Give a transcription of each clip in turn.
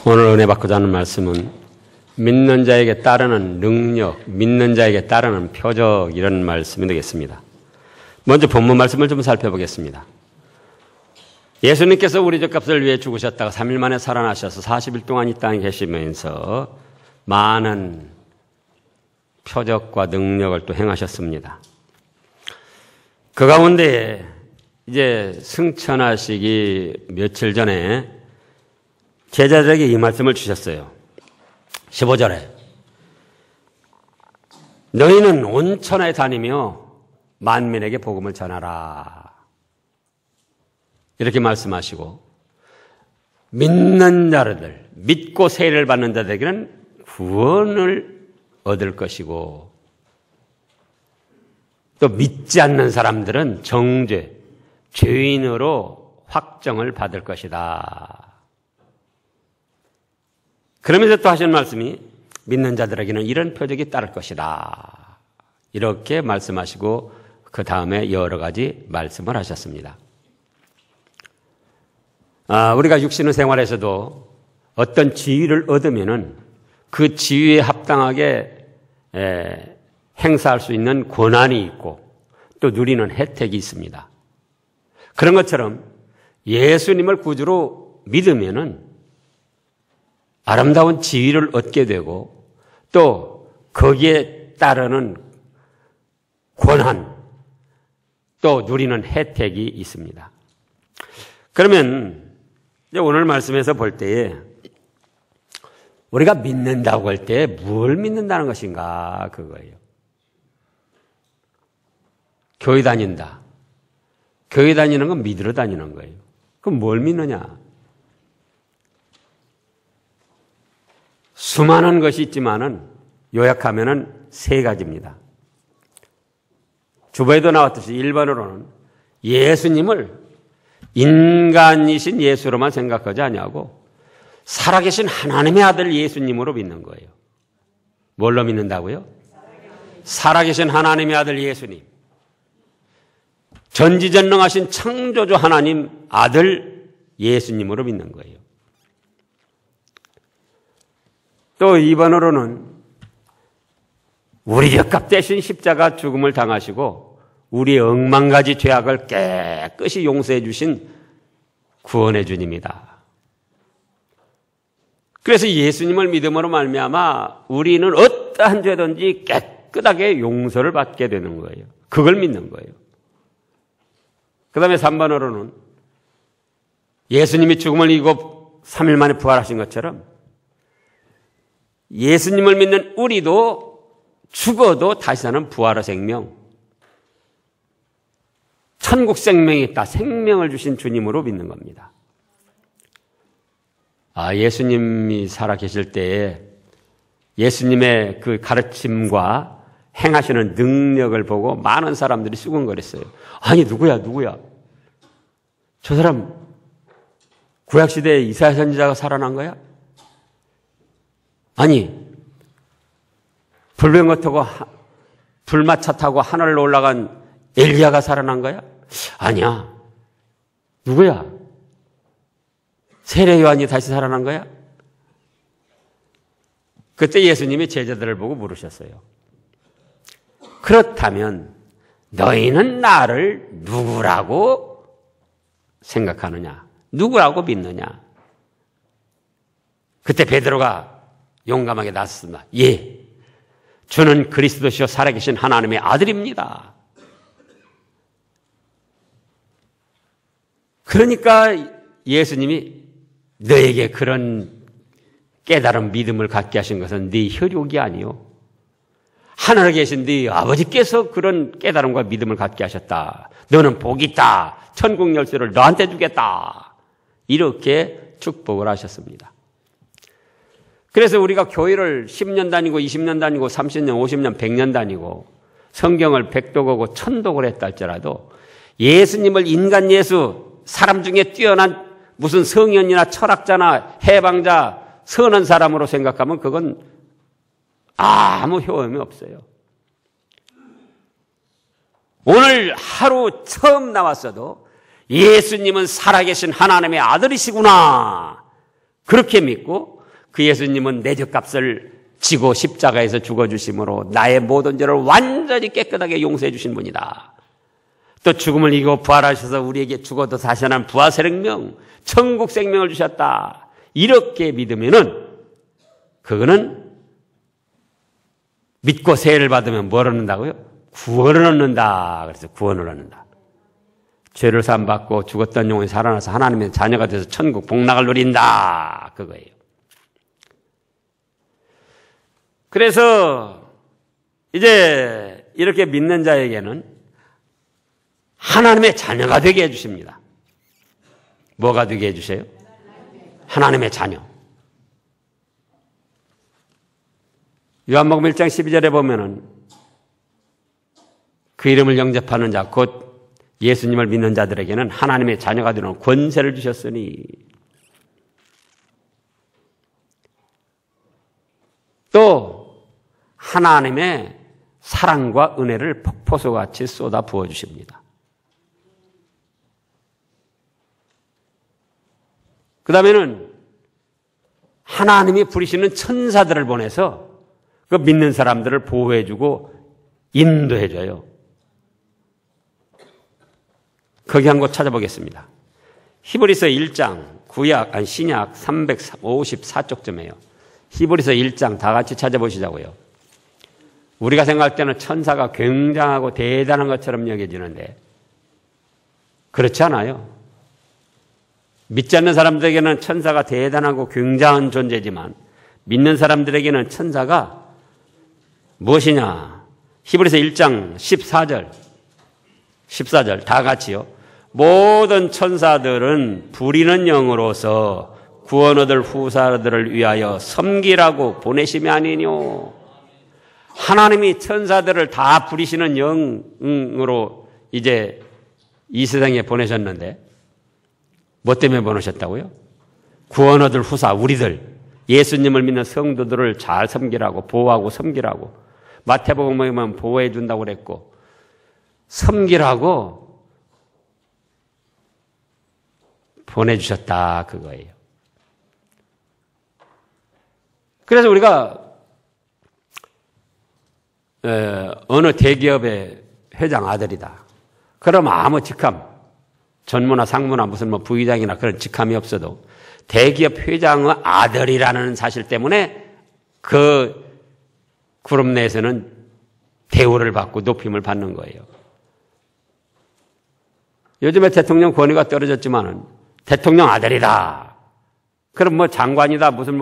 오늘 은혜 받고자 하는 말씀은 믿는 자에게 따르는 능력, 믿는 자에게 따르는 표적, 이런 말씀이 되겠습니다. 먼저 본문 말씀을 좀 살펴보겠습니다. 예수님께서 우리 죄값을 위해 죽으셨다가 3일 만에 살아나셔서 40일 동안 이 땅에 계시면서 많은 표적과 능력을 또 행하셨습니다. 그 가운데 이제 승천하시기 며칠 전에 제자들에게 이 말씀을 주셨어요. 15절에 너희는 온 천하에 다니며 만민에게 복음을 전하라, 이렇게 말씀하시고, 믿는 자들, 믿고 세례를 받는 자들에게는 구원을 얻을 것이고, 또 믿지 않는 사람들은 정죄, 죄인으로 확정을 받을 것이다. 그러면서 또 하시는 말씀이 믿는 자들에게는 이런 표적이 따를 것이다, 이렇게 말씀하시고 그 다음에 여러 가지 말씀을 하셨습니다. 우리가 육신의 생활에서도 어떤 지위를 얻으면은 그 지위에 합당하게 행사할 수 있는 권한이 있고 또 누리는 혜택이 있습니다. 그런 것처럼 예수님을 구주로 믿으면은 아름다운 지위를 얻게 되고 또 거기에 따르는 권한, 또 누리는 혜택이 있습니다. 그러면 이제 오늘 말씀에서 볼 때에 우리가 믿는다고 할 때 뭘 믿는다는 것인가, 그거예요. 교회 다닌다. 교회 다니는 건 믿으러 다니는 거예요. 그럼 뭘 믿느냐? 수많은 것이 있지만은 요약하면은 세 가지입니다. 주보에도 나왔듯이 1번으로는 예수님을 인간이신 예수로만 생각하지 아니하고 살아계신 하나님의 아들 예수님으로 믿는 거예요. 뭘로 믿는다고요? 살아계신 하나님의 아들 예수님. 전지전능하신 창조주 하나님 아들 예수님으로 믿는 거예요. 또 2번으로는 우리 죄값 대신 십자가 죽음을 당하시고 우리의 억만가지 죄악을 깨끗이 용서해 주신 구원의 주님이다. 그래서 예수님을 믿음으로 말미암아 우리는 어떠한 죄든지 깨끗하게 용서를 받게 되는 거예요. 그걸 믿는 거예요. 그 다음에 3번으로는 예수님이 죽음을 이기고 3일 만에 부활하신 것처럼 예수님을 믿는 우리도 죽어도 다시 사는 부활의 생명, 천국 생명이 있다, 생명을 주신 주님으로 믿는 겁니다. 예수님이 살아계실 때에 예수님의 그 가르침과 행하시는 능력을 보고 많은 사람들이 수군거렸어요. 아니 누구야? 저 사람 구약시대에 이사야 선지자가 살아난 거야? 아니 불병거 타고 불마차 타고 하늘로 올라간 엘리야가 살아난 거야? 아니야. 누구야? 세례 요한이 다시 살아난 거야? 그때 예수님이 제자들을 보고 물으셨어요. 그렇다면 너희는 나를 누구라고 생각하느냐? 누구라고 믿느냐? 그때 베드로가 용감하게 나섰습니다. 예, 저는 그리스도시요 살아계신 하나님의 아들입니다. 그러니까 예수님이 너에게 그런 깨달은 믿음을 갖게 하신 것은 네 혈육이 아니요, 하늘에 계신 네 아버지께서 그런 깨달음과 믿음을 갖게 하셨다. 너는 복이 있다. 천국 열쇠를 너한테 주겠다. 이렇게 축복을 하셨습니다. 그래서 우리가 교회를 10년 다니고 20년 다니고 30년, 50년, 100년 다니고 성경을 100독하고 1000독을 했다 할지라도 예수님을 인간 예수, 사람 중에 뛰어난 무슨 성현이나 철학자나 해방자, 선한 사람으로 생각하면 그건 아무 효험이 없어요. 오늘 하루 처음 나왔어도 예수님은 살아계신 하나님의 아들이시구나, 그렇게 믿고 그 예수님은 내 죄값을 지고 십자가에서 죽어주심으로 나의 모든 죄를 완전히 깨끗하게 용서해 주신 분이다. 또 죽음을 이기고 부활하셔서 우리에게 죽어도 다시 난 부활 생명, 천국 생명을 주셨다. 이렇게 믿으면은 그거는 믿고 세례를 받으면 뭘 얻는다고요? 구원을 얻는다. 그래서 구원을 얻는다. 죄를 사함받고 죽었던 영혼이 살아나서 하나님의 자녀가 돼서 천국 복락을 누린다. 그거예요. 그래서 이제 이렇게 믿는 자에게는 하나님의 자녀가 되게 해주십니다. 뭐가 되게 해주세요? 하나님의 자녀. 요한복음 1장 12절에 보면은 그 이름을 영접하는 자, 곧 예수님을 믿는 자들에게는 하나님의 자녀가 되는 권세를 주셨으니, 또 하나님의 사랑과 은혜를 폭포수같이 쏟아 부어주십니다. 그 다음에는 하나님이 부리시는 천사들을 보내서 그 믿는 사람들을 보호해주고 인도해줘요. 거기 한 곳 찾아보겠습니다. 히브리서 1장, 신약 354쪽쯤이에요. 히브리서 1장 다 같이 찾아보시자고요. 우리가 생각할 때는 천사가 굉장하고 대단한 것처럼 여겨지는데 그렇지 않아요. 믿지 않는 사람들에게는 천사가 대단하고 굉장한 존재지만 믿는 사람들에게는 천사가 무엇이냐? 히브리서 1장 14절 다 같이요. 모든 천사들은 부리는 영으로서 구원 얻을 후사들을 위하여 섬기라고 보내심이 아니뇨. 하나님이 천사들을 다 부리시는 영으로 이제 이 세상에 보내셨는데 뭐 때문에 보내셨다고요? 구원 얻을 후사, 우리들, 예수님을 믿는 성도들을 잘 섬기라고, 보호하고 섬기라고. 마태복음에 보면 보호해 준다고 그랬고 섬기라고 보내주셨다, 그거예요. 그래서 우리가 어느 대기업의 회장 아들이다. 그럼 아무 직함, 전무나 상무나 무슨 부의장이나 그런 직함이 없어도 대기업 회장의 아들이라는 사실 때문에 그 그룹 내에서는 대우를 받고 높임을 받는 거예요. 요즘에 대통령 권위가 떨어졌지만은 대통령 아들이다. 그럼 장관이다 무슨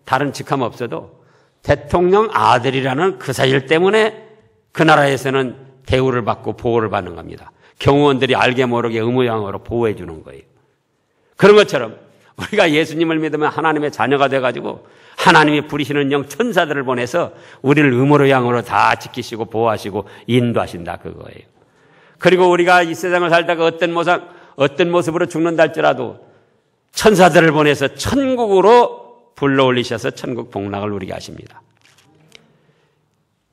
다른 직함 없어도 대통령 아들이라는 그 사실 때문에 그 나라에서는 대우를 받고 보호를 받는 겁니다. 경호원들이 알게 모르게 의무양으로 보호해 주는 거예요. 그런 것처럼 우리가 예수님을 믿으면 하나님의 자녀가 돼가지고 하나님이 부리시는 영 천사들을 보내서 우리를 의무로 양으로 다 지키시고 보호하시고 인도하신다, 그거예요. 그리고 우리가 이 세상을 살다가 어떤 모습으로 죽는다 할지라도 천사들을 보내서 천국으로 불러올리셔서 천국 복락을 누리게 하십니다.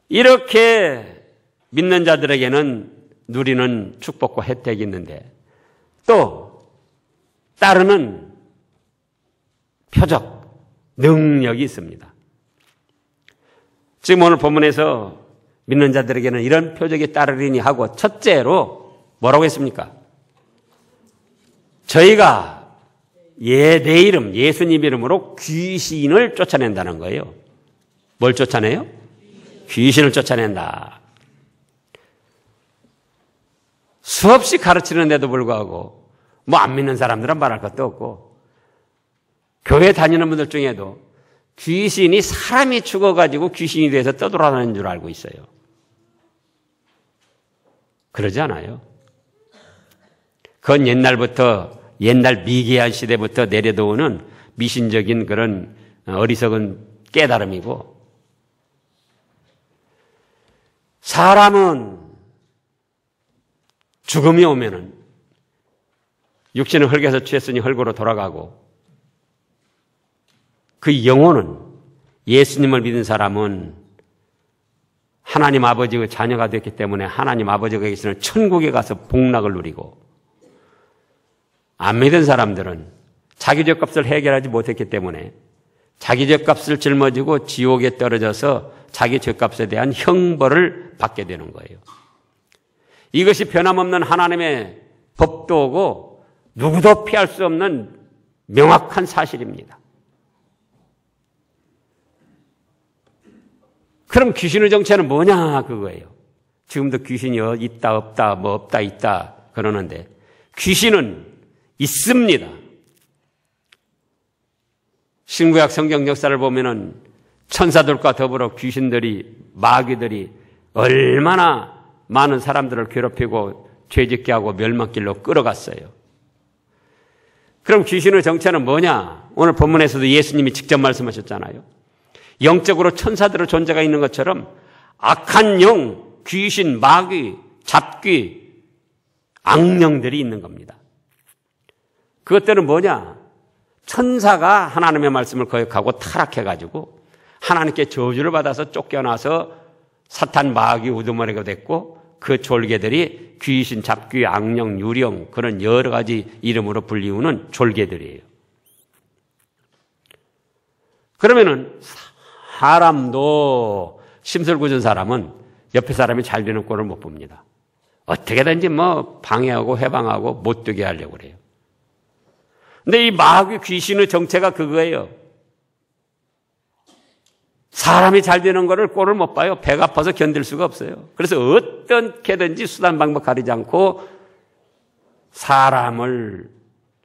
이렇게 믿는 자들에게는 누리는 축복과 혜택이 있는데 또 따르는 표적, 능력이 있습니다. 지금 오늘 본문에서 믿는 자들에게는 이런 표적이 따르리니 하고 첫째로 뭐라고 했습니까? 저희가 내 이름, 예수님 이름으로 귀신을 쫓아낸다는 거예요. 뭘 쫓아내요? 귀신을 쫓아낸다. 수없이 가르치는데도 불구하고 안 믿는 사람들은 말할 것도 없고 교회 다니는 분들 중에도 귀신이 사람이 죽어가지고 귀신이 돼서 떠돌아다니는 줄 알고 있어요. 그러지 않아요. 그건 옛날 미개한 시대부터 내려도오는 미신적인 그런 어리석은 깨달음이고 사람은 죽음이 오면은 육신은 흙에서 취했으니 흙으로 돌아가고 그 영혼은 예수님을 믿은 사람은 하나님 아버지의 자녀가 됐기 때문에 하나님 아버지가 계시는 천국에 가서 복락을 누리고 안 믿은 사람들은 자기 죄값을 해결하지 못했기 때문에 자기 죄값을 짊어지고 지옥에 떨어져서 자기 죄값에 대한 형벌을 받게 되는 거예요. 이것이 변함없는 하나님의 법도고 누구도 피할 수 없는 명확한 사실입니다. 그럼 귀신의 정체는 뭐냐 그거예요. 지금도 귀신이 있다 없다 뭐 없다 있다 그러는데 귀신은 있습니다. 신구약 성경 역사를 보면은 천사들과 더불어 귀신들이 마귀들이 얼마나 많은 사람들을 괴롭히고 죄짓게 하고 멸망길로 끌어갔어요. 그럼 귀신의 정체는 뭐냐? 오늘 본문에서도 예수님이 직접 말씀하셨잖아요. 영적으로 천사들의 존재가 있는 것처럼 악한 영, 귀신, 마귀, 잡귀, 악령들이 있는 겁니다. 그것들은 뭐냐? 천사가 하나님의 말씀을 거역하고 타락해가지고 하나님께 저주를 받아서 쫓겨나서 사탄, 마귀, 우두머리가 됐고 그 졸개들이 귀신, 잡귀, 악령, 유령 그런 여러 가지 이름으로 불리우는 졸개들이에요. 그러면은 사람도 심술궂은 사람은 옆에 사람이 잘 되는 꼴을 못 봅니다. 어떻게든지 뭐 방해하고 해방하고 못 되게 하려고 그래요. 근데 이 마귀 귀신의 정체가 그거예요. 사람이 잘 되는 거를 꼴을 못 봐요. 배가 아파서 견딜 수가 없어요. 그래서 어떻게든지 수단 방법 가리지 않고 사람을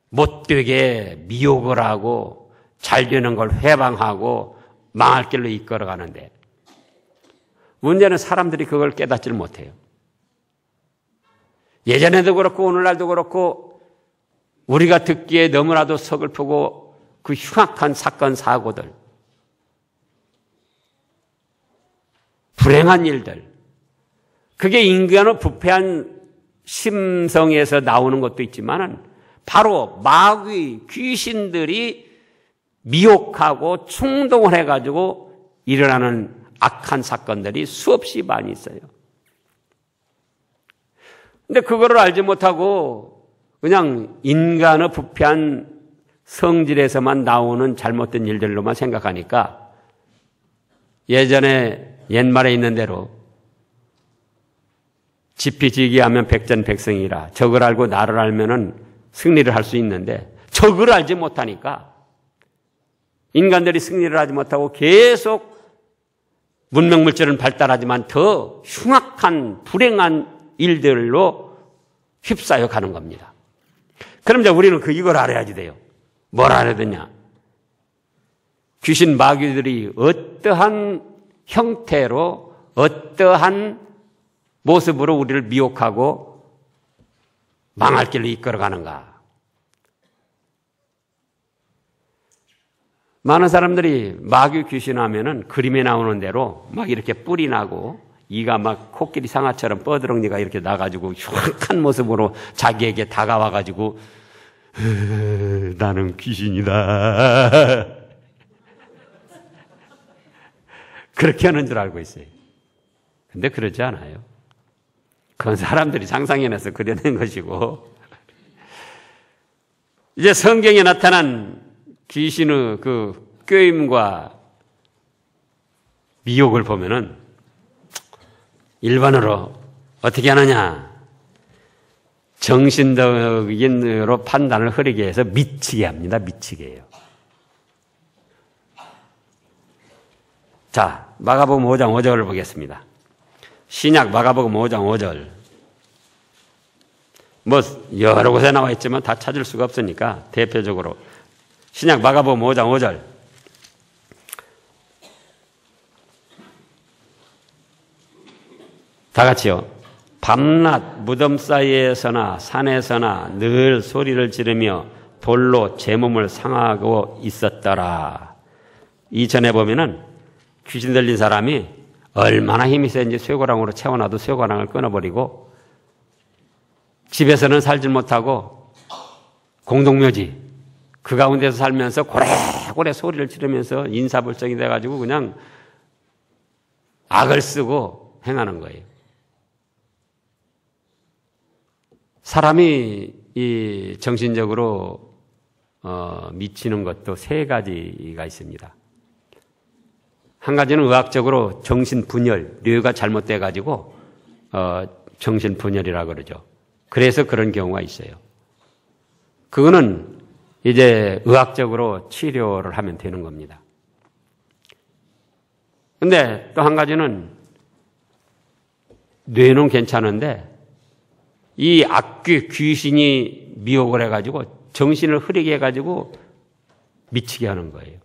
못되게 미혹을 하고 잘 되는 걸 회방하고 망할 길로 이끌어 가는데 문제는 사람들이 그걸 깨닫지를 못해요. 예전에도 그렇고 오늘날도 그렇고 우리가 듣기에 너무나도 서글프고 그 흉악한 사건 사고들 불행한 일들 그게 인간의 부패한 심성에서 나오는 것도 있지만 바로 마귀 귀신들이 미혹하고 충동을 해가지고 일어나는 악한 사건들이 수없이 많이 있어요. 근데 그거를 알지 못하고 그냥 인간의 부패한 성질에서만 나오는 잘못된 일들로만 생각하니까 예전에 옛말에 있는 대로 지피지기하면 백전백승이라 적을 알고 나를 알면은 승리를 할 수 있는데 적을 알지 못하니까 인간들이 승리를 하지 못하고 계속 문명물질은 발달하지만 더 흉악한 불행한 일들로 휩싸여 가는 겁니다. 그럼 이제 우리는 이걸 알아야지 돼요. 뭘 알아야 되냐? 귀신 마귀들이 어떠한 형태로 어떠한 모습으로 우리를 미혹하고 망할 길로 이끌어가는가. 많은 사람들이 마귀 귀신 하면은 그림에 나오는 대로 막 이렇게 뿔이 나고 이가 막 코끼리 상아처럼 뻐드렁니가 이렇게 나가지고 흉악한 모습으로 자기에게 다가와가지고 나는 귀신이다. 그렇게 하는 줄 알고 있어요. 근데 그러지 않아요. 그건 사람들이 상상해내서 그려낸 것이고 이제 성경에 나타난 귀신의 그 꾀임과 미혹을 보면은 일반으로 어떻게 하느냐? 정신적인으로 판단을 흐리게 해서 미치게 합니다. 미치게 해요. 자, 마가복음 5장 5절을 보겠습니다. 신약 마가복음 5장 5절. 뭐 여러 곳에 나와 있지만 다 찾을 수가 없으니까 대표적으로 신약 마가복음 5장 5절. 다 같이요. 밤낮 무덤 사이에서나 산에서나 늘 소리를 지르며 돌로 제 몸을 상하고 있었더라. 이전에 보면은 귀신 들린 사람이 얼마나 힘이 센지 쇠고랑으로 채워놔도 쇠고랑을 끊어버리고 집에서는 살지 못하고 공동묘지 그 가운데서 살면서 고래고래 소리를 지르면서 인사불성이 돼가지고 그냥 악을 쓰고 행하는 거예요. 사람이 이 정신적으로 미치는 것도 세 가지가 있습니다. 한 가지는 의학적으로 정신분열, 뇌가 잘못돼가지고 정신분열이라고 그러죠. 그래서 그런 경우가 있어요. 그거는 이제 의학적으로 치료를 하면 되는 겁니다. 근데 또 한 가지는 뇌는 괜찮은데 이 악귀 귀신이 미혹을 해가지고 정신을 흐리게 해가지고 미치게 하는 거예요.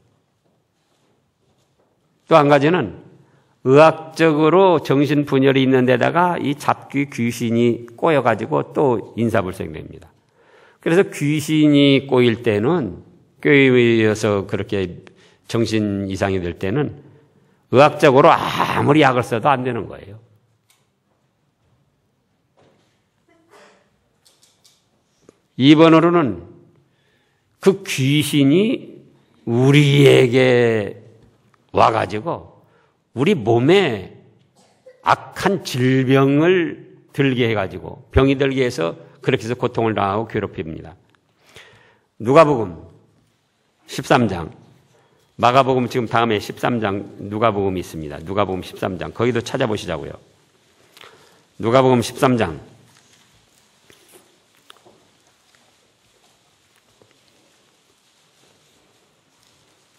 또 한 가지는 의학적으로 정신분열이 있는 데다가 이 잡귀 귀신이 꼬여가지고 또 인사불성됩니다. 그래서 귀신이 꼬일 때는 꼬여서 그렇게 정신 이상이 될 때는 의학적으로 아무리 약을 써도 안 되는 거예요. 이번으로는 그 귀신이 우리에게 와가지고 우리 몸에 악한 질병을 들게 해가지고 병이 들게 해서 그렇게 해서 고통을 당하고 괴롭힙니다. 누가복음 13장, 마가복음 지금 다음에 13장 누가복음이 있습니다. 누가복음 13장 거기도 찾아보시자고요. 누가복음 13장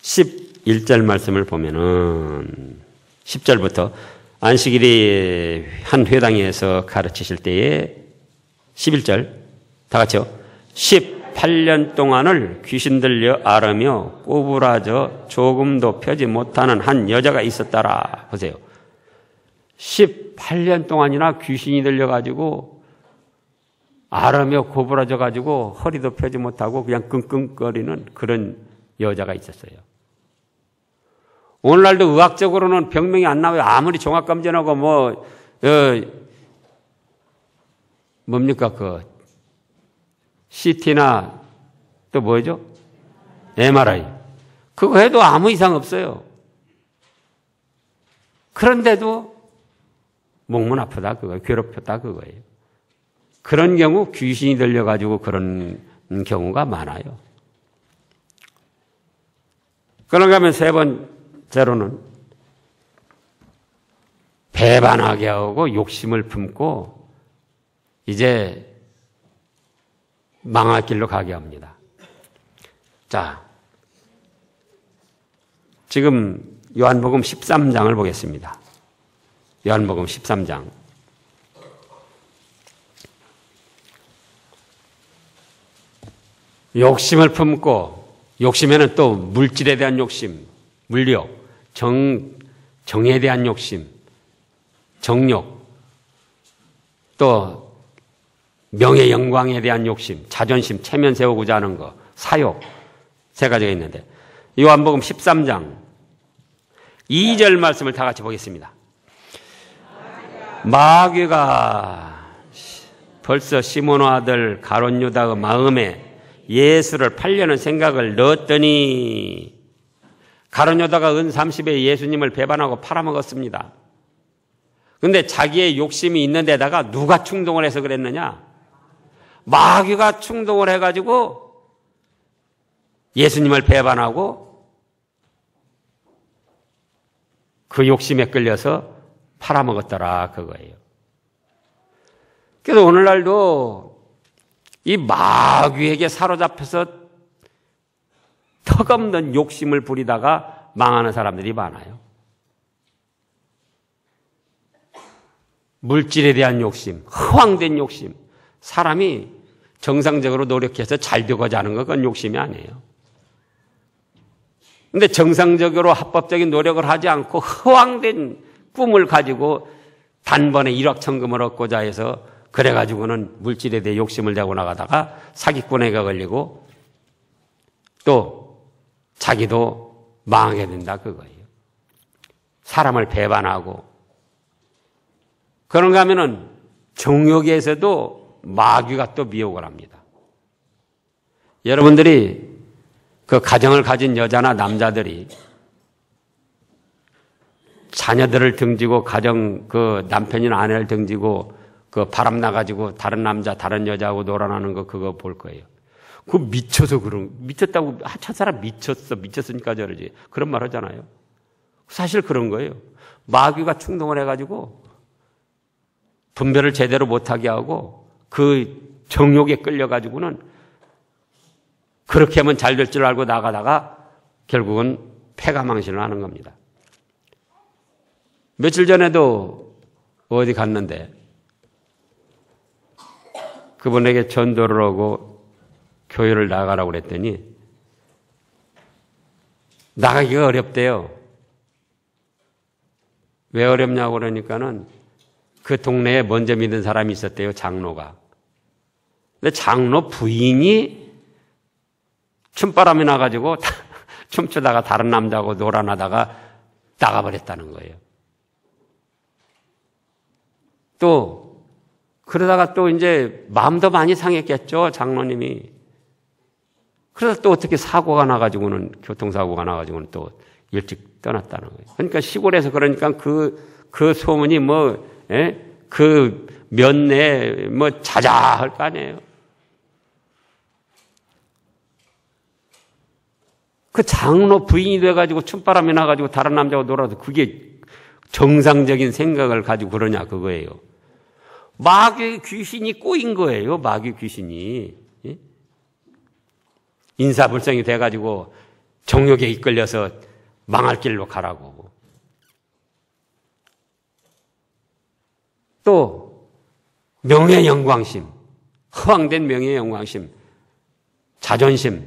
11절 말씀을 보면은 10절부터 안식일이 한 회당에서 가르치실 때에 11절 다 같이요. 18년 동안을 귀신 들려 앓으며 꼬부라져 조금도 펴지 못하는 한 여자가 있었더라. 보세요. 18년 동안이나 귀신이 들려가지고 앓으며 고부라져가지고 허리도 펴지 못하고 그냥 끙끙거리는 그런 여자가 있었어요. 오늘날도 의학적으로는 병명이 안 나와요. 아무리 종합검진하고 뭡니까 CT나 또 뭐죠? MRI. 그거 해도 아무 이상 없어요. 그런데도 목문 아프다 그거예요. 괴롭혔다 그거예요. 그런 경우 귀신이 들려가지고 그런 경우가 많아요. 그런가 하면 세 번째로는 배반하게 하고 욕심을 품고 이제 망할 길로 가게 합니다. 자, 지금 요한복음 13장을 보겠습니다. 요한복음 13장. 욕심을 품고, 욕심에는 또 물질에 대한 욕심, 물욕, 정에 대한 욕심, 정욕, 또 명예 영광에 대한 욕심, 자존심, 체면 세우고자 하는 거, 사욕, 세 가지가 있는데 요한복음 13장 2절 말씀을 다 같이 보겠습니다. 마귀가 벌써 시몬의 아들 가룟 유다의 마음에 예수를 팔려는 생각을 넣었더니 가룟 유다가 은 30에 예수님을 배반하고 팔아먹었습니다. 그런데 자기의 욕심이 있는 데다가 누가 충동을 해서 그랬느냐? 마귀가 충동을 해가지고 예수님을 배반하고 그 욕심에 끌려서 팔아먹었더라 그거예요. 그래서 오늘날도 이 마귀에게 사로잡혀서 턱없는 욕심을 부리다가 망하는 사람들이 많아요. 물질에 대한 욕심, 허황된 욕심. 사람이 정상적으로 노력해서 잘 되고자 하는 건 그건 욕심이 아니에요. 근데 정상적으로 합법적인 노력을 하지 않고 허황된 꿈을 가지고 단번에 1억 천금을 얻고자 해서 그래가지고는 물질에 대해 욕심을 내고 나가다가 사기꾼에게 걸리고 또 자기도 망하게 된다 그거예요. 사람을 배반하고 그런가 하면은 정욕에서도 마귀가 또 미혹을 합니다. 여러분들이 그 가정을 가진 여자나 남자들이 자녀들을 등지고 가정 그 남편이나 아내를 등지고 그 바람 나가지고 다른 남자 다른 여자하고 놀아나는 거 그거 볼 거예요. 그 미쳐서 미쳤다고, 저 사람 미쳤으니까 저러지. 그런 말 하잖아요. 사실 그런 거예요. 마귀가 충동을 해가지고 분별을 제대로 못하게 하고 그 정욕에 끌려가지고는 그렇게 하면 잘 될 줄 알고 나가다가 결국은 패가망신을 하는 겁니다. 며칠 전에도 어디 갔는데 그분에게 전도를 하고 교회를 나가라고 그랬더니 나가기가 어렵대요. 왜 어렵냐고 그러니까는 그 동네에 먼저 믿은 사람이 있었대요, 장로가. 근데 장로 부인이 춤바람이 나가지고 춤추다가 다른 남자하고 놀아나다가 나가버렸다는 거예요. 또 그러다가 또 이제 마음도 많이 상했겠죠, 장로님이. 그래서 또 어떻게 사고가 나가지고는, 교통사고가 나가지고는 또 일찍 떠났다는 거예요. 그러니까 시골에서 그러니까 그 소문이 그 면내에 자자할 거 아니에요. 그 장로 부인이 돼가지고 춤바람이 나가지고 다른 남자하고 놀아도 그게 정상적인 생각을 가지고 그러냐, 그거예요. 마귀 귀신이 꼬인 거예요, 마귀 귀신이. 인사불성이 돼가지고 정욕에 이끌려서 망할 길로 가라고. 또 명예영광심, 허황된 명예영광심, 자존심,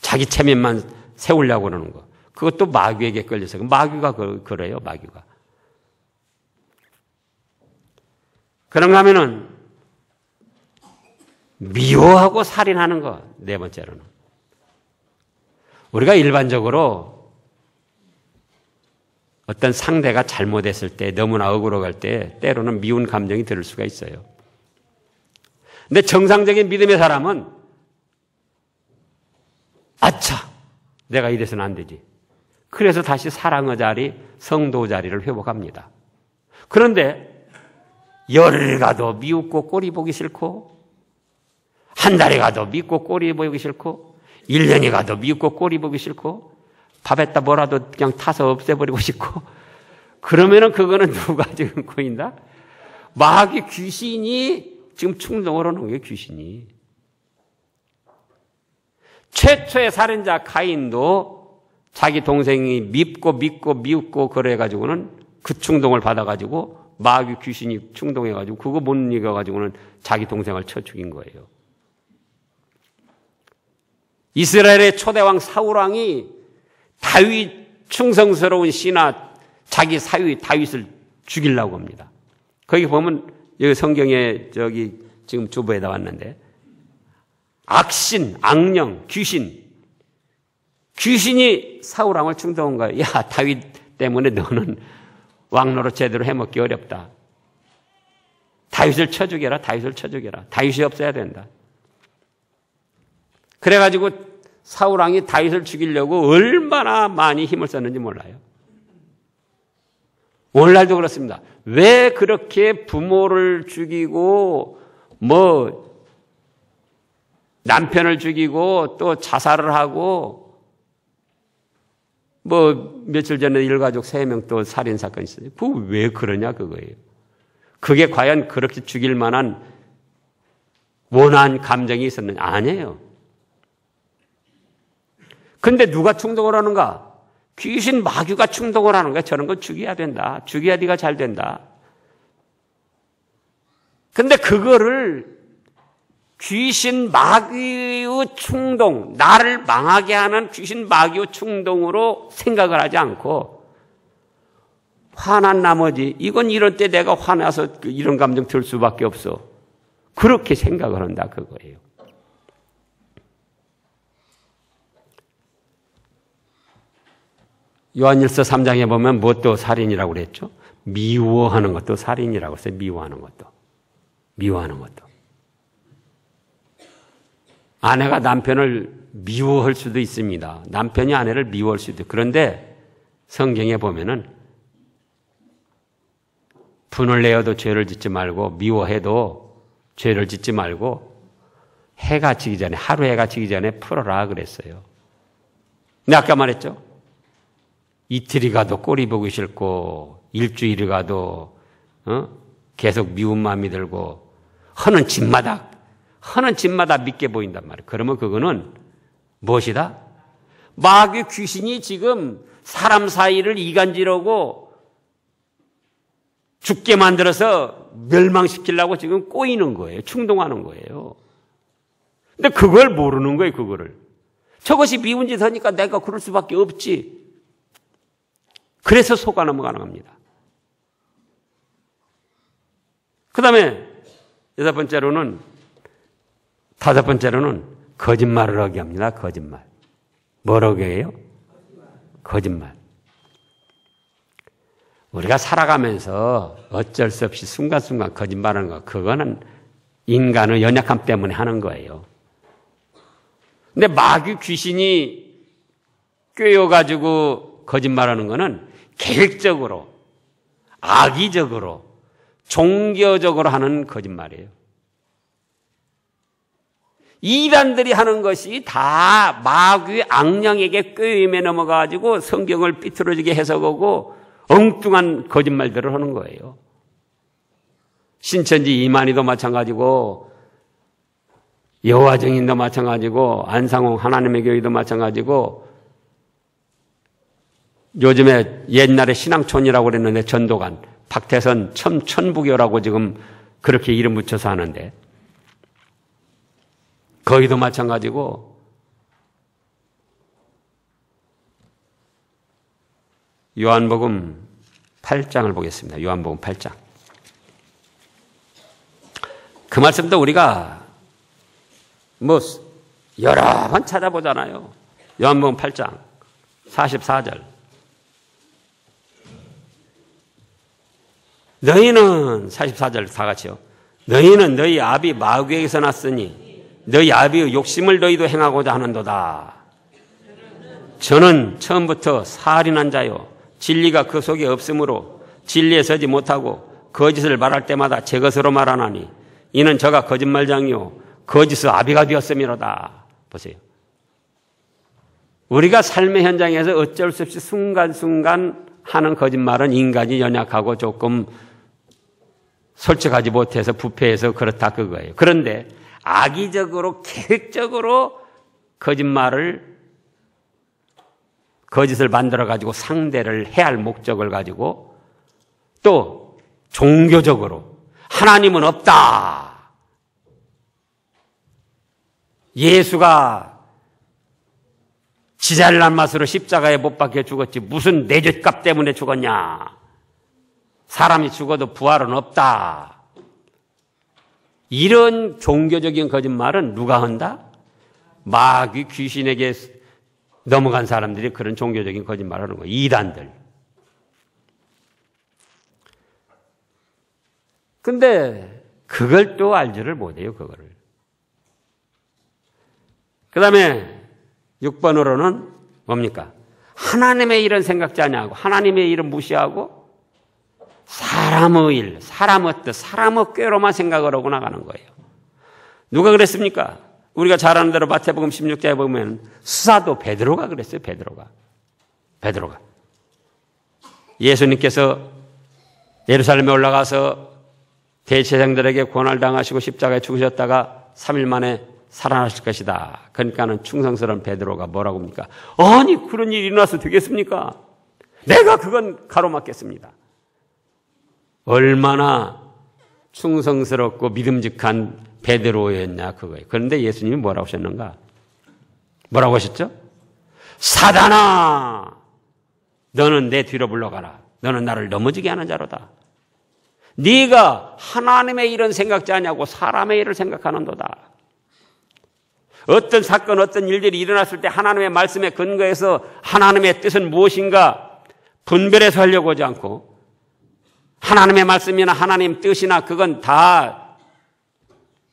자기 체면만 세우려고 그러는 거. 그것도 마귀에게 끌려서. 마귀가 그래요, 마귀가. 그런가 하면은 미워하고 살인하는 거, 네 번째로는. 우리가 일반적으로 어떤 상대가 잘못했을 때, 너무나 억울할 때 때로는 미운 감정이 들 수가 있어요. 근데 정상적인 믿음의 사람은 아차, 내가 이래서는 안 되지. 그래서 다시 사랑의 자리, 성도 자리를 회복합니다. 그런데 열흘 가도 미웃고 꼬리 보기 싫고, 한 달이 가도 미웃고 꼬리 보기 싫고, 1년이 가도 미웃고 꼬리 보기 싫고, 밥에다 뭐라도 그냥 타서 없애버리고 싶고, 그러면은 그거는 누가 지금 꼬인다? 마귀 귀신이 지금 충동을 하는 거예요, 귀신이. 최초의 살인자 카인도 자기 동생이 밉고 미웃고 그래가지고는 그 충동을 받아가지고 마귀 귀신이 충동해가지고 그거 못 이겨가지고는 자기 동생을 쳐 죽인 거예요. 이스라엘의 초대왕 사울왕이 다윗 충성스러운 신하 자기 사위 다윗을 죽이려고 합니다. 거기 보면 여기 성경에 저기 지금 주보에다 왔는데 악신, 악령, 귀신이 사울왕을 충동한 거예요. 야, 다윗 때문에 너는 왕노릇 제대로 해먹기 어렵다. 다윗을 쳐 죽여라. 다윗이 없어야 된다. 그래가지고 사울왕이 다윗을 죽이려고 얼마나 많이 힘을 썼는지 몰라요. 오늘날도 그렇습니다. 왜 그렇게 부모를 죽이고 남편을 죽이고 또 자살을 하고 며칠 전에 일가족 3명 또 살인사건이 있어요. 그거 왜 그러냐 그거예요. 그게 과연 그렇게 죽일 만한 원한 감정이 있었느냐? 아니에요. 근데 누가 충동을 하는가? 귀신 마귀가 충동을 하는 거야. 저런 거 죽여야 된다. 죽여야 네가 잘 된다. 근데 그거를 귀신 마귀의 충동, 나를 망하게 하는 귀신 마귀의 충동으로 생각을 하지 않고 화난 나머지 이건 이런 때 내가 화나서 이런 감정 들 수밖에 없어. 그렇게 생각을 한다 그거예요. 요한일서 3장에 보면 무엇도 살인이라고 그랬죠? 미워하는 것도 살인이라고 했어요. 미워하는 것도. 아내가 남편을 미워할 수도 있습니다. 남편이 아내를 미워할 수도 있고. 그런데 성경에 보면은 분을 내어도 죄를 짓지 말고 미워해도 죄를 짓지 말고 해가 지기 전에, 하루 해가 지기 전에 풀어라 그랬어요. 근데 아까 말했죠? 이틀이 가도 꼴이 보기 싫고 일주일이 가도 계속 미운 마음이 들고 하는 집마다 밉게 보인단 말이에요. 그러면 그거는 무엇이다? 마귀 귀신이 지금 사람 사이를 이간질하고 죽게 만들어서 멸망시키려고 지금 꼬이는 거예요. 충동하는 거예요. 근데 그걸 모르는 거예요, 그거를. 저것이 미운 짓 하니까 내가 그럴 수밖에 없지. 그래서 속아 넘어가는 겁니다. 그 다음에 다섯 번째로는 거짓말을 하게 합니다. 거짓말. 뭐라고 해요? 거짓말. 우리가 살아가면서 어쩔 수 없이 순간순간 거짓말하는 거, 그거는 인간의 연약함 때문에 하는 거예요. 근데 마귀 귀신이 꿰어가지고 거짓말하는 거는 계획적으로, 악의적으로, 종교적으로 하는 거짓말이에요. 이단들이 하는 것이 다 마귀의 악령에게 꿰임에 넘어가가지고 성경을 삐뚤어지게 해석하고 엉뚱한 거짓말들을 하는 거예요. 신천지 이만희도 마찬가지고 여호와 증인도 마찬가지고 안상홍 하나님의 교회도 마찬가지고 요즘에 옛날에 신앙촌이라고 그랬는데 전도관 박태선 천부교라고 지금 그렇게 이름 붙여서 하는데 거기도 마찬가지고 요한복음 8장을 보겠습니다. 요한복음 8장. 그 말씀도 우리가 여러 번 찾아보잖아요. 요한복음 8장 44절. 너희는 44절 다 같이요. 너희는 너희 아비 마귀에게서 났으니 너희 아비의 욕심을 너희도 행하고자 하는도다. 저는 처음부터 살인한 자요 진리가 그 속에 없으므로 진리에 서지 못하고 거짓을 말할 때마다 제 것으로 말하나니 이는 저가 거짓말장이요 거짓의 아비가 되었음이로다. 보세요. 우리가 삶의 현장에서 어쩔 수 없이 순간순간 하는 거짓말은 인간이 연약하고 조금 솔직하지 못해서 부패해서 그렇다 그거예요. 그런데 악의적으로 계획적으로 거짓을 만들어가지고 상대를 해할 목적을 가지고 또 종교적으로 하나님은 없다. 예수가 지잘난 맛으로 십자가에 못 박혀 죽었지 무슨 내 죄값 때문에 죽었냐. 사람이 죽어도 부활은 없다. 이런 종교적인 거짓말은 누가 한다? 마귀 귀신에게 넘어간 사람들이 그런 종교적인 거짓말을 하는 거예요. 이단들. 근데 그걸 또 알지를 못해요. 그거를. 그 다음에 6번으로는 뭡니까? 하나님의 일은 생각지 아니하고 하나님의 일은 무시하고 사람의 일, 사람의 뜻, 사람의 꾀로만 생각을 하고 나가는 거예요. 누가 그랬습니까? 우리가 잘 아는 대로 마태복음 16장에 보면 수사도 베드로가 그랬어요. 베드로가. 예수님께서 예루살렘에 올라가서 대제사장들에게 고난을 당하시고 십자가에 죽으셨다가 3일 만에 살아나실 것이다. 그러니까는 충성스러운 베드로가 뭐라고 합니까? 아니 그런 일이 일어나서 되겠습니까? 내가 그건 가로막겠습니다. 얼마나 충성스럽고 믿음직한 베드로였냐 그거예요. 그런데 예수님이 뭐라고 하셨는가? 뭐라고 하셨죠? 사단아 너는 내 뒤로 물러가라. 너는 나를 넘어지게 하는 자로다. 네가 하나님의 일은 생각지 않냐고 사람의 일을 생각하는도다. 어떤 사건 어떤 일들이 일어났을 때 하나님의 말씀에 근거해서 하나님의 뜻은 무엇인가 분별해서 하려고 하지 않고 하나님의 말씀이나 하나님 뜻이나 그건 다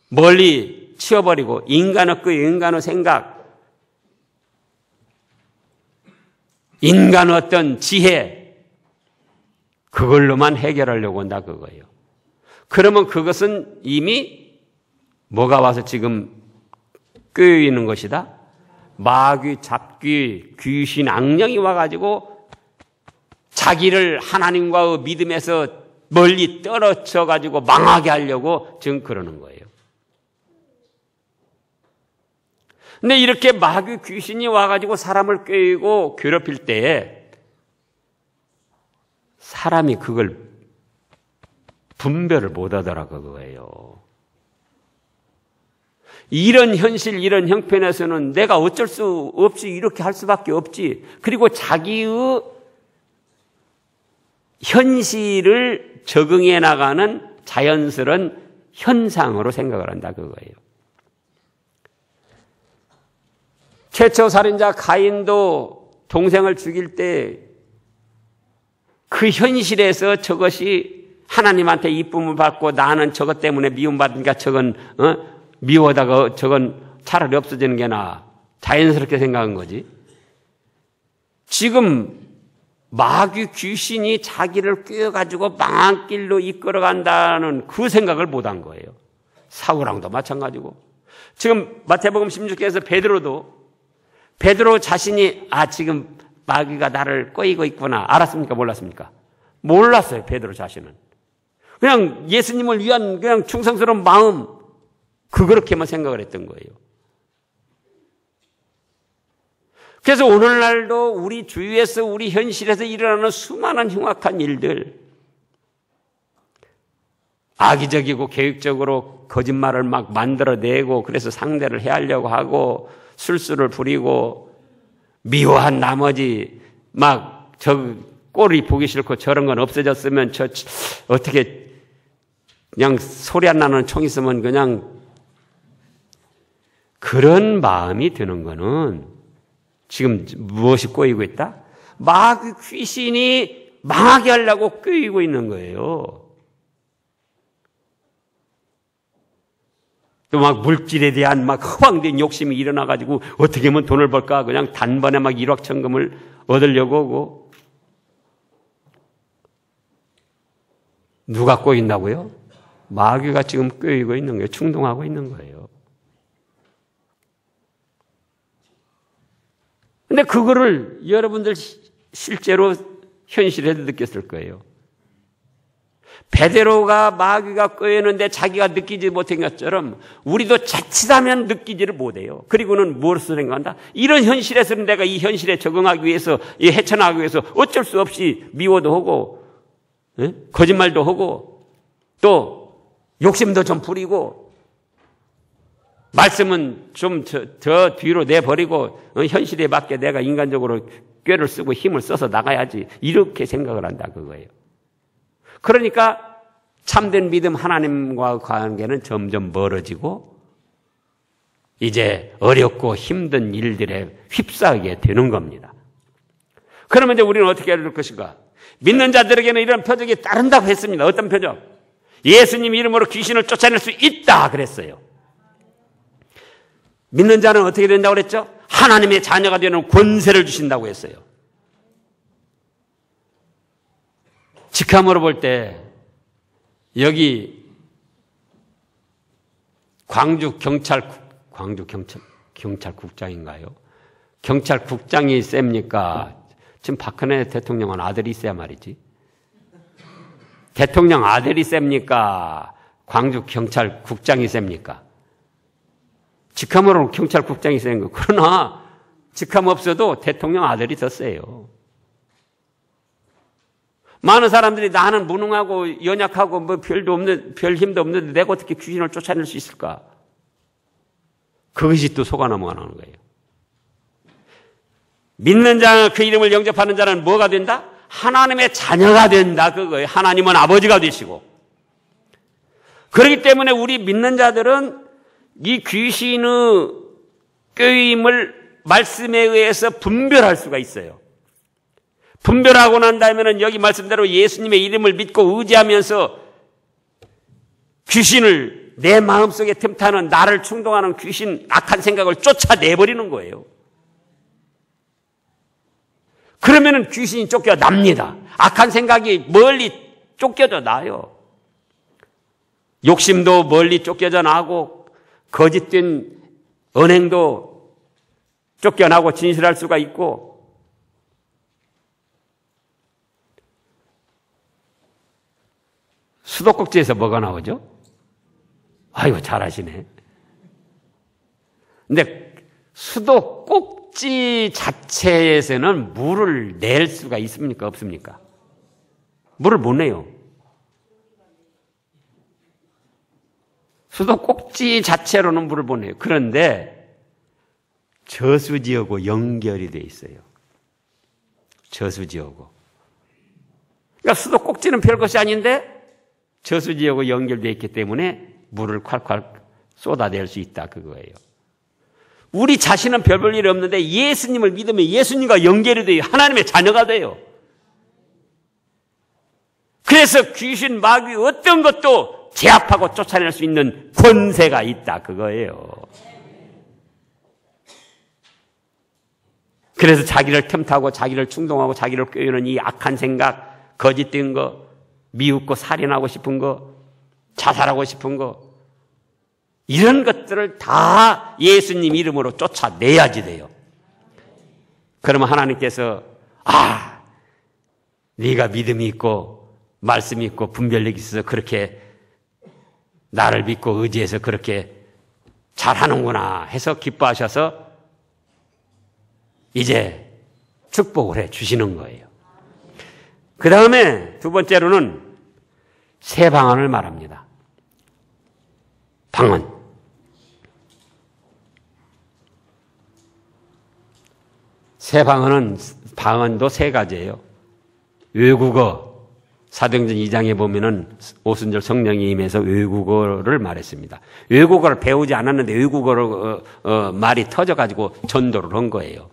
멀리 치워버리고 인간의 생각, 인간의 어떤 지혜 그걸로만 해결하려고 한다 그거예요. 그러면 그것은 이미 뭐가 와서 지금 꿰어 있는 것이다. 마귀, 잡귀, 귀신, 악령이 와가지고 자기를 하나님과의 믿음에서 멀리 떨어져가지고 망하게 하려고 지금 그러는 거예요. 근데 이렇게 마귀, 귀신이 와가지고 사람을 꿰고 괴롭힐 때에 사람이 그걸 분별을 못 하더라고 그거예요. 이런 현실, 이런 형편에서는 내가 어쩔 수 없이 이렇게 할 수밖에 없지. 그리고 자기의 현실을 적응해 나가는 자연스러운 현상으로 생각을 한다 그거예요. 최초 살인자 가인도 동생을 죽일 때 그 현실에서 저것이 하나님한테 이쁨을 받고 나는 저것 때문에 미움받으니까 저건 미워하다가 저건 차라리 없어지는 게 나아. 자연스럽게 생각한 거지. 지금 마귀 귀신이 자기를 꿰어가지고 망한 길로 이끌어간다는 그 생각을 못한 거예요. 사울왕도 마찬가지고. 지금 마태복음 16장에서 베드로 자신이 지금 마귀가 나를 꼬이고 있구나. 알았습니까? 몰랐습니까? 몰랐어요. 베드로 자신은. 그냥 예수님을 위한 그냥 충성스러운 마음 그렇게만 생각을 했던 거예요. 그래서 오늘날도 우리 주위에서 우리 현실에서 일어나는 수많은 흉악한 일들 악의적이고 계획적으로 거짓말을 막 만들어내고 그래서 상대를 해하려고 하고 술수를 부리고 미워한 나머지 막 저 꼴이 보기 싫고 저런 건 없어졌으면 저 어떻게 그냥 소리 안 나는 총 있으면 그냥 그런 마음이 드는 거는 지금 무엇이 꼬이고 있다? 마귀 귀신이 망하게 하려고 꼬이고 있는 거예요. 또 막 물질에 대한 막 허황된 욕심이 일어나가지고 어떻게 하면 돈을 벌까 그냥 단번에 막 일확천금을 얻으려고 하고. 누가 꼬인다고요? 마귀가 지금 꼬이고 있는 거예요. 충동하고 있는 거예요. 근데 그거를 여러분들 실제로 현실에도 느꼈을 거예요. 베드로가 마귀가 꼬였는데 자기가 느끼지 못한 것처럼 우리도 자칫하면 느끼지를 못해요. 그리고는 무엇을 생각한다? 이런 현실에서는 내가 이 현실에 적응하기 위해서, 헤쳐나가기 위해서 어쩔 수 없이 미워도 하고 거짓말도 하고 또 욕심도 좀 부리고 말씀은 좀 저 뒤로 내버리고 현실에 맞게 내가 인간적으로 꾀를 쓰고 힘을 써서 나가야지 이렇게 생각을 한다 그거예요. 그러니까 참된 믿음 하나님과 관계는 점점 멀어지고 이제 어렵고 힘든 일들에 휩싸이게 되는 겁니다. 그러면 이제 우리는 어떻게 해야 될 것인가? 믿는 자들에게는 이런 표적이 따른다고 했습니다. 어떤 표적? 예수님 이름으로 귀신을 쫓아낼 수 있다 그랬어요. 믿는 자는 어떻게 된다고 그랬죠? 하나님의 자녀가 되는 권세를 주신다고 했어요. 직함으로 볼 때 여기 광주 경찰국장인가요? 경찰국장이 셉니까? 지금 박근혜 대통령은 아들이 있어야 말이지. 대통령 아들이 셉니까? 광주 경찰국장이 셉니까? 직함으로 경찰국장이 센 거. 그러나 직함 없어도 대통령 아들이 더 세요. 많은 사람들이 나는 무능하고 연약하고 뭐 별 힘도 없는데 내가 어떻게 귀신을 쫓아낼 수 있을까? 그것이 또 속아 넘어가는 거예요. 믿는 자, 그 이름을 영접하는 자는 뭐가 된다? 하나님의 자녀가 된다 그거예요. 하나님은 아버지가 되시고. 그렇기 때문에 우리 믿는 자들은 이 귀신의 꾀임을 말씀에 의해서 분별할 수가 있어요. 분별하고 난 다음에는 여기 말씀대로 예수님의 이름을 믿고 의지하면서 귀신을 내 마음속에 틈타는 나를 충동하는 귀신 악한 생각을 쫓아내버리는 거예요. 그러면은 귀신이 쫓겨납니다. 악한 생각이 멀리 쫓겨져 나요. 욕심도 멀리 쫓겨져 나고 거짓된 언행도 쫓겨나고 진실할 수가 있고, 수도꼭지에서 뭐가 나오죠? 아이고, 잘하시네. 근데 수도꼭지 자체에서는 물을 낼 수가 있습니까? 없습니까? 물을 못 내요. 수도꼭지 자체로는 물을 못 내요. 그런데 저수지하고 연결이 돼 있어요. 저수지하고. 그러니까 수도꼭지는 별것이 아닌데 저수지하고 연결되어 있기 때문에 물을 콸콸 쏟아낼 수 있다, 그거예요. 우리 자신은 별 볼 일이 없는데 예수님을 믿으면 예수님과 연결이 돼요. 하나님의 자녀가 돼요. 그래서 귀신, 마귀 어떤 것도 제압하고 쫓아낼 수 있는 권세가 있다, 그거예요. 그래서 자기를 틈타고 자기를 충동하고 자기를 꾀우는 이 악한 생각, 거짓된 거, 미웃고 살인하고 싶은 거, 자살하고 싶은 거, 이런 것들을 다 예수님 이름으로 쫓아내야지 돼요. 그러면 하나님께서 네가 믿음이 있고 말씀이 있고 분별력이 있어서 그렇게 나를 믿고 의지해서 그렇게 잘하는구나 해서 기뻐하셔서 이제 축복을 해 주시는 거예요. 그 다음에 두 번째로는 새 방언을 말합니다. 방언. 새 방언도 세 가지예요. 외국어, 사도행전 2장에 보면은 오순절 성령이 임해서 외국어를 말했습니다. 외국어를 배우지 않았는데 외국어로 말이 터져가지고 전도를 한 거예요.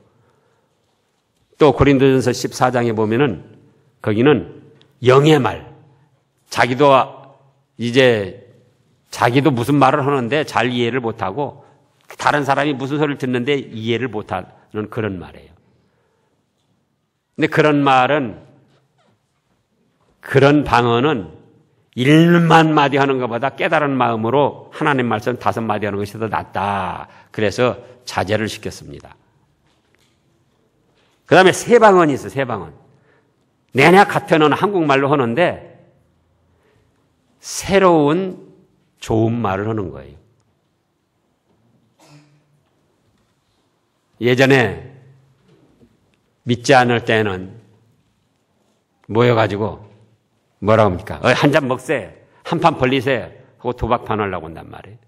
또 고린도전서 14장에 보면은 거기는 영의 말, 자기도 무슨 말을 하는데 잘 이해를 못하고 다른 사람이 무슨 소리를 듣는데 이해를 못하는 그런 말이에요. 근데 그런 방언은 1만 마디 하는 것보다 깨달은 마음으로 하나님 말씀 5마디 하는 것이 더 낫다. 그래서 자제를 시켰습니다. 그 다음에 새 방언이 있어요, 새 방언. 내내 같은 언어 한국말로 하는데 새로운 좋은 말을 하는 거예요. 예전에 믿지 않을 때는 모여가지고 뭐라고 합니까? 한 잔 먹세, 한 판 벌리세 하고 도박판 하려고 한단 말이에요.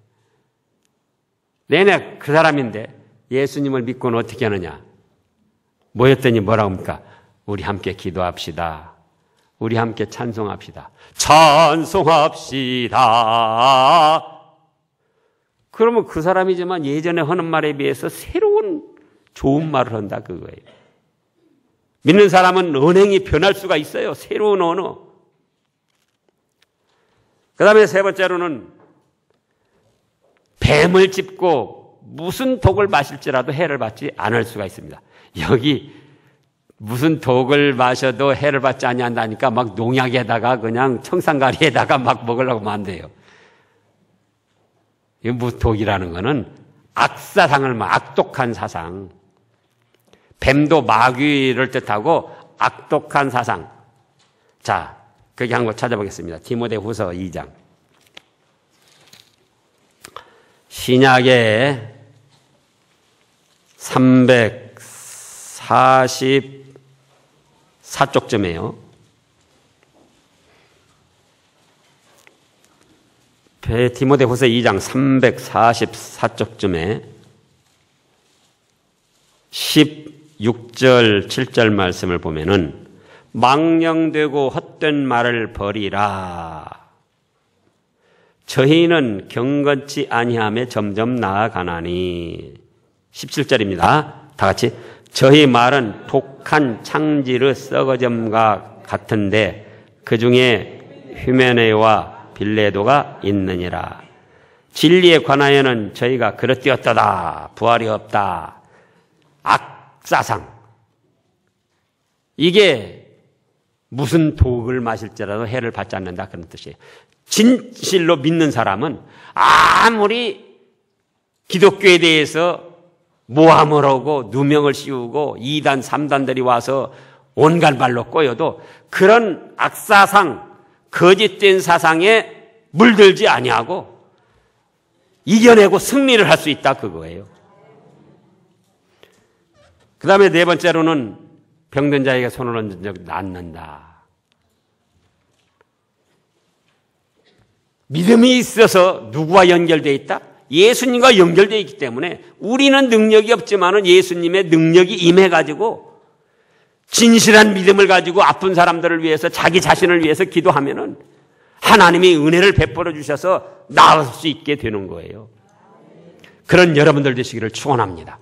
내내 그 사람인데 예수님을 믿고는 어떻게 하느냐? 모였더니 뭐라고 합니까? 우리 함께 기도합시다. 우리 함께 찬송합시다. 찬송합시다. 그러면 그 사람이지만 예전에 하는 말에 비해서 새로운 좋은 말을 한다, 그거예요. 믿는 사람은 언행이 변할 수가 있어요. 새로운 언어. 그 다음에 세 번째로는 뱀을 짚고 무슨 독을 마실지라도 해를 받지 않을 수가 있습니다. 여기 무슨 독을 마셔도 해를 받지 아니한다니까 막 농약에다가 그냥 청산가리에다가 막 먹으려고 하면 안 돼요. 이 무독이라는 거는 악사상을 악독한 사상. 뱀도 마귀를 뜻하고 악독한 사상. 자, 거기 한 거 찾아보겠습니다. 디모데후서 2장. 신약의 344쪽쯤이에요. 디모데후서 2장 344쪽쯤에 16절, 7절 말씀을 보면은 망령되고 헛된 말을 버리라. 저희는 경건치 아니함에 점점 나아가나니. 17절입니다. 다 같이. 저희 말은 독한 창지르 썩어짐과 같은데 그 중에 휴메네와 빌레도가 있느니라. 진리에 관하여는 저희가 그릇되었다다. 부활이 없다. 악사상. 이게 무슨 독을 마실지라도 해를 받지 않는다, 그런 뜻이에요. 진실로 믿는 사람은 아무리 기독교에 대해서 모함을 하고 누명을 씌우고 2단, 3단들이 와서 온갖 말로 꼬여도 그런 악사상, 거짓된 사상에 물들지 아니하고 이겨내고 승리를 할 수 있다 그거예요. 그 다음에 네 번째로는 병든 자에게 손을 얹은 적 낫는다. 믿음이 있어서 누구와 연결되어 있다? 예수님과 연결되어 있기 때문에 우리는 능력이 없지만은 예수님의 능력이 임해가지고 진실한 믿음을 가지고 아픈 사람들을 위해서 자기 자신을 위해서 기도하면은 하나님이 은혜를 베풀어 주셔서 나을 수 있게 되는 거예요. 그런 여러분들 되시기를 축원합니다.